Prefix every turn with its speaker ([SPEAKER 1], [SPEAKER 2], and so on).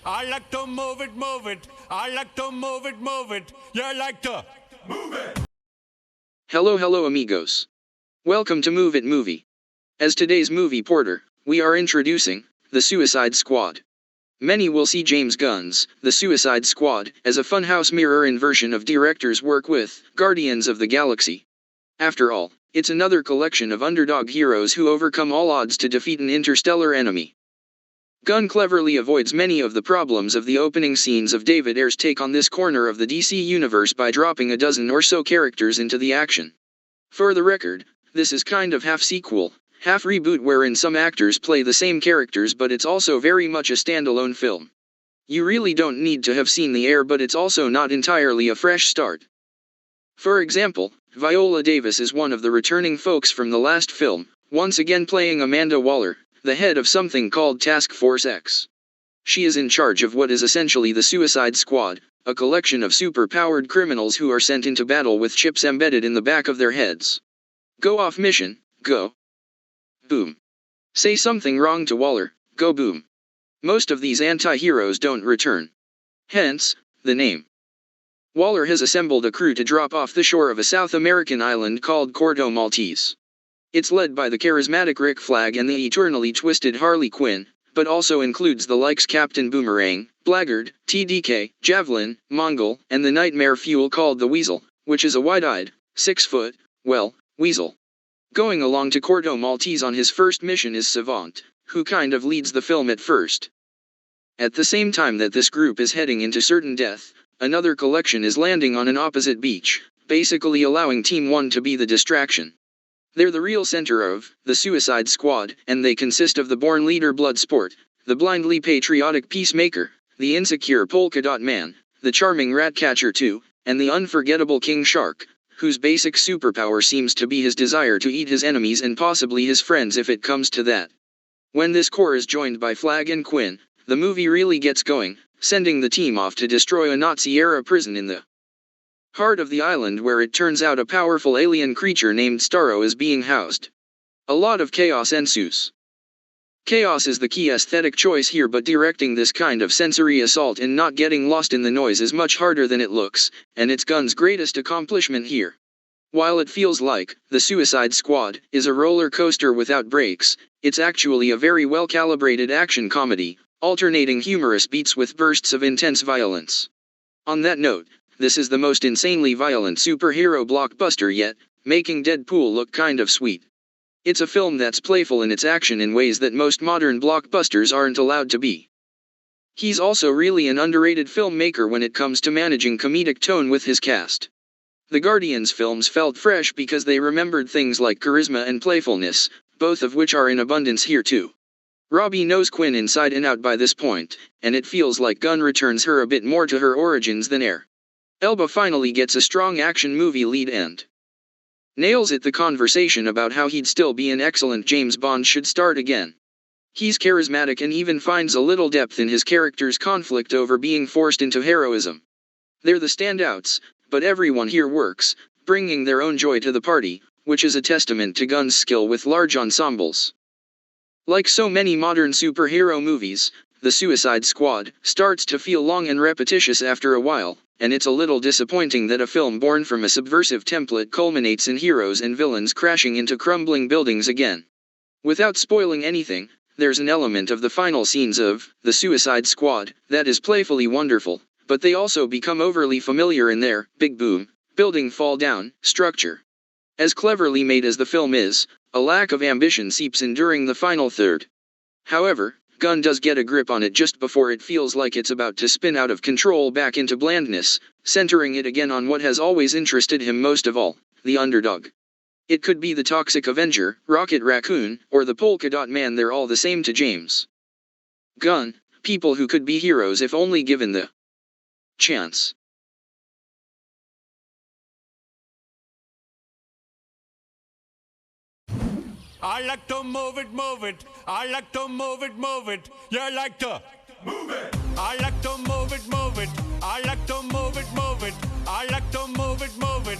[SPEAKER 1] I like to move it, move it. I like to move it, move it. You like to move it.
[SPEAKER 2] Hello amigos. Welcome to Move It Movie. As today's movie porter, we are introducing the Suicide Squad. Many will see James Gunn's The Suicide Squad as a funhouse mirror version of director's work with Guardians of the Galaxy. After all, it's another collection of underdog heroes who overcome all odds to defeat an interstellar enemy. Gunn cleverly avoids many of the problems of the opening scenes of David Ayer's take on this corner of the DC universe by dropping a dozen or so characters into the action. For the record, this is kind of half sequel, half reboot wherein some actors play the same characters, but it's also very much a standalone film. You really don't need to have seen the Ayer, but it's also not entirely a fresh start. For example, Viola Davis is one of the returning folks from the last film, once again playing Amanda Waller, the head of something called Task Force X. She is in charge of what is essentially the Suicide Squad, a collection of super-powered criminals who are sent into battle with chips embedded in the back of their heads. Go off mission, go. Boom. Say something wrong to Waller, go boom. Most of these anti-heroes don't return. Hence, the name. Waller has assembled a crew to drop off the shore of a South American island called Corto Maltese. It's led by the charismatic Rick Flag and the eternally twisted Harley Quinn, but also includes the likes Captain Boomerang, Blackguard, TDK, Javelin, Mongol, and the nightmare fuel called the Weasel, which is a wide-eyed, 6-foot, weasel. Going along to Corto Maltese on his first mission is Savant, who kind of leads the film at first. At the same time that this group is heading into certain death, another collection is landing on an opposite beach, basically allowing Team 1 to be the distraction. They're the real center of the Suicide Squad, and they consist of the born leader Bloodsport, the blindly patriotic Peacemaker, the insecure Polka Dot Man, the charming Ratcatcher 2, and the unforgettable King Shark, whose basic superpower seems to be his desire to eat his enemies and possibly his friends if it comes to that. When this core is joined by Flag and Quinn, the movie really gets going, sending the team off to destroy a Nazi-era prison in the heart of the island where it turns out a powerful alien creature named Starro is being housed. A lot of chaos ensues. Chaos is the key aesthetic choice here, but directing this kind of sensory assault and not getting lost in the noise is much harder than it looks, and it's Gunn's greatest accomplishment here. While it feels like The Suicide Squad is a roller coaster without brakes, it's actually a very well-calibrated action comedy, alternating humorous beats with bursts of intense violence. On that note, this is the most insanely violent superhero blockbuster yet, making Deadpool look kind of sweet. It's a film that's playful in its action in ways that most modern blockbusters aren't allowed to be. He's also really an underrated filmmaker when it comes to managing comedic tone with his cast. The Guardians films felt fresh because they remembered things like charisma and playfulness, both of which are in abundance here too. Robbie knows Quinn inside and out by this point, and it feels like Gunn returns her a bit more to her origins than Ayer. Elba finally gets a strong action movie lead and nails it. The conversation about how he'd still be an excellent James Bond should start again. He's charismatic and even finds a little depth in his character's conflict over being forced into heroism. They're the standouts, but everyone here works, bringing their own joy to the party, which is a testament to Gunn's skill with large ensembles. Like so many modern superhero movies, The Suicide Squad starts to feel long and repetitious after a while, and it's a little disappointing that a film born from a subversive template culminates in heroes and villains crashing into crumbling buildings again. Without spoiling anything, there's an element of the final scenes of The Suicide Squad that is playfully wonderful, but they also become overly familiar in their big boom, building fall down structure. As cleverly made as the film is, a lack of ambition seeps in during the final third. However, Gunn does get a grip on it just before it feels like it's about to spin out of control back into blandness, centering it again on what has always interested him most of all, the underdog. It could be the Toxic Avenger, Rocket Raccoon, or the Polka Dot Man. They're all the same to James Gunn, people who could be heroes if only given the chance.
[SPEAKER 1] I like to move it, move it. I like to move it, move it. You like to move it. I like to move it, move it. I like to move it, move it. I like to move it, move it.